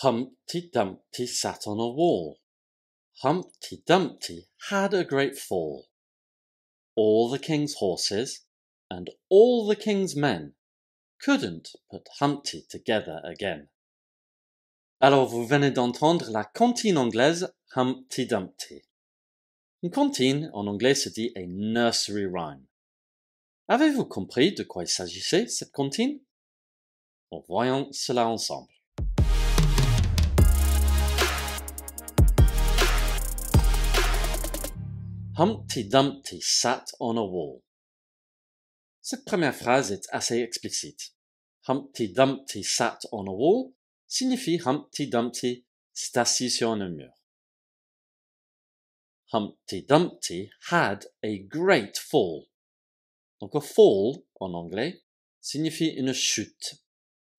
Humpty Dumpty sat on a wall. Humpty Dumpty had a great fall. All the king's horses and all the king's men couldn't put Humpty together again. Alors vous venez d'entendre la comptine anglaise Humpty Dumpty. Une comptine en anglais se dit a nursery rhyme. Avez-vous compris de quoi il s'agissait, cette comptine? Bon, voyons cela ensemble. Humpty Dumpty sat on a wall. Cette première phrase est assez explicite. Humpty Dumpty sat on a wall signifie Humpty Dumpty s'est assis sur un mur. Humpty Dumpty had a great fall. Donc, a fall, en anglais, signifie une chute.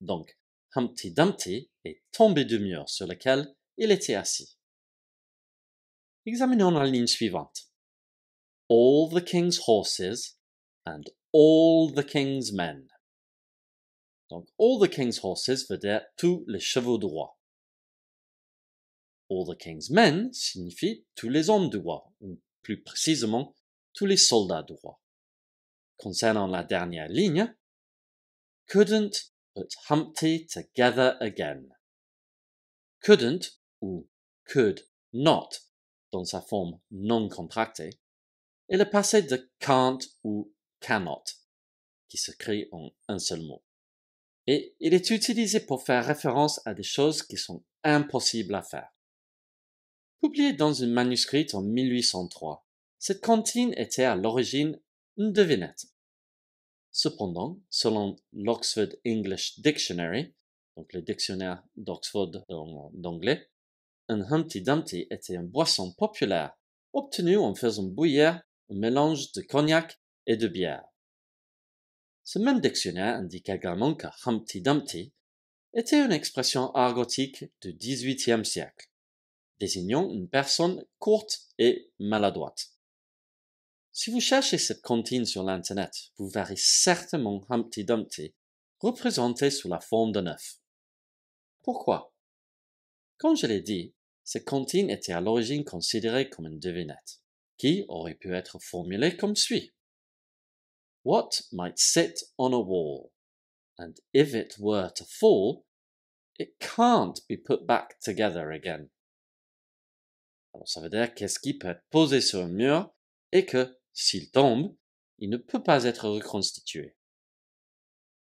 Donc, Humpty Dumpty est tombé du mur sur lequel il était assis. Examinons la ligne suivante. All the king's horses and all the king's men. Donc, all the king's horses veut dire tous les chevaux du roi. All the king's men signifie tous les hommes du roi, ou plus précisément, tous les soldats du roi. Concernant la dernière ligne, couldn't put Humpty together again. Couldn't ou could not, dans sa forme non contractée, est le passé de can't ou cannot, qui s'écrit en un seul mot. Et il est utilisé pour faire référence à des choses qui sont impossibles à faire. Publiée dans un manuscrit en 1803, cette comptine était à l'origine une devinette. Cependant, selon l'Oxford English Dictionary, donc le dictionnaire d'Oxford d'anglais, un Humpty Dumpty était une boisson populaire obtenue en faisant bouillir un mélange de cognac et de bière. Ce même dictionnaire indique également que Humpty Dumpty était une expression argotique du XVIIIe siècle, désignant une personne courte et maladroite. Si vous cherchez cette comptine sur l'Internet, vous verrez certainement Humpty Dumpty représenté sous la forme d'un œuf. Pourquoi? Comme je l'ai dit, cette comptine était à l'origine considérée comme une devinette, qui aurait pu être formulée comme suit. What might sit on a wall, and if it were to fall, it can't be put back together again. Alors ça veut dire qu'est-ce qui peut être posé sur un mur et que, s'il tombe, il ne peut pas être reconstitué.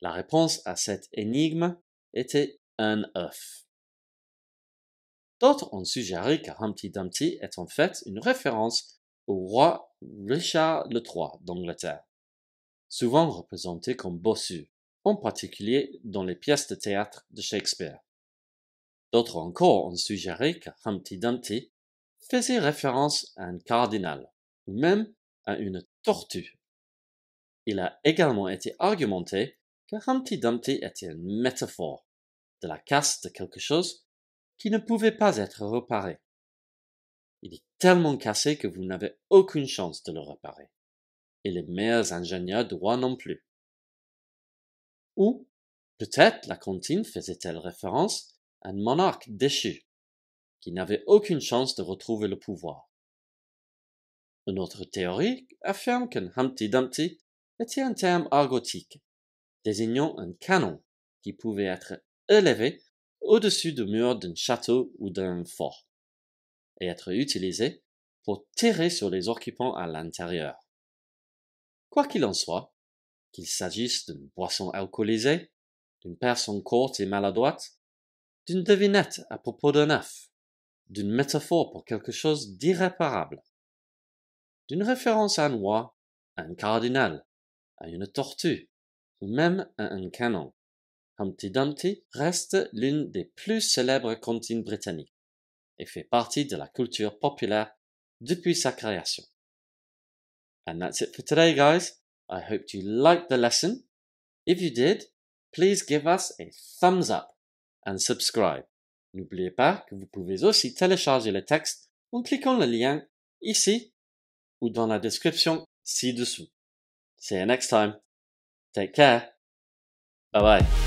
La réponse à cette énigme était un œuf. D'autres ont suggéré que Humpty Dumpty est en fait une référence au roi Richard III d'Angleterre, souvent représenté comme bossu, en particulier dans les pièces de théâtre de Shakespeare. D'autres encore ont suggéré que Humpty Dumpty faisait référence à un cardinal, ou même à une tortue. Il a également été argumenté que Humpty Dumpty était une métaphore de la casse de quelque chose qui ne pouvait pas être réparé. Il est tellement cassé que vous n'avez aucune chance de le réparer. Et les meilleurs ingénieurs du roi non plus. Ou, peut-être la comptine faisait-elle référence à un monarque déchu, qui n'avait aucune chance de retrouver le pouvoir. Une autre théorie affirme qu'un Humpty Dumpty était un terme argotique, désignant un canon qui pouvait être élevé au-dessus du mur d'un château ou d'un fort, et être utilisé pour tirer sur les occupants à l'intérieur. Quoi qu'il en soit, qu'il s'agisse d'une boisson alcoolisée, d'une personne courte et maladroite, d'une devinette à propos d'un œuf, d'une métaphore pour quelque chose d'irréparable, d'une référence à un roi, à un cardinal, à une tortue, ou même à un canon, Humpty Dumpty reste l'une des plus célèbres comptines britanniques et fait partie de la culture populaire depuis sa création. And that's it for today, guys. I hope you liked the lesson. If you did, please give us a thumbs up and subscribe. N'oubliez pas que vous pouvez aussi télécharger le texte en cliquant le lien ici ou dans la description ci-dessous. See you next time. Take care. Bye bye.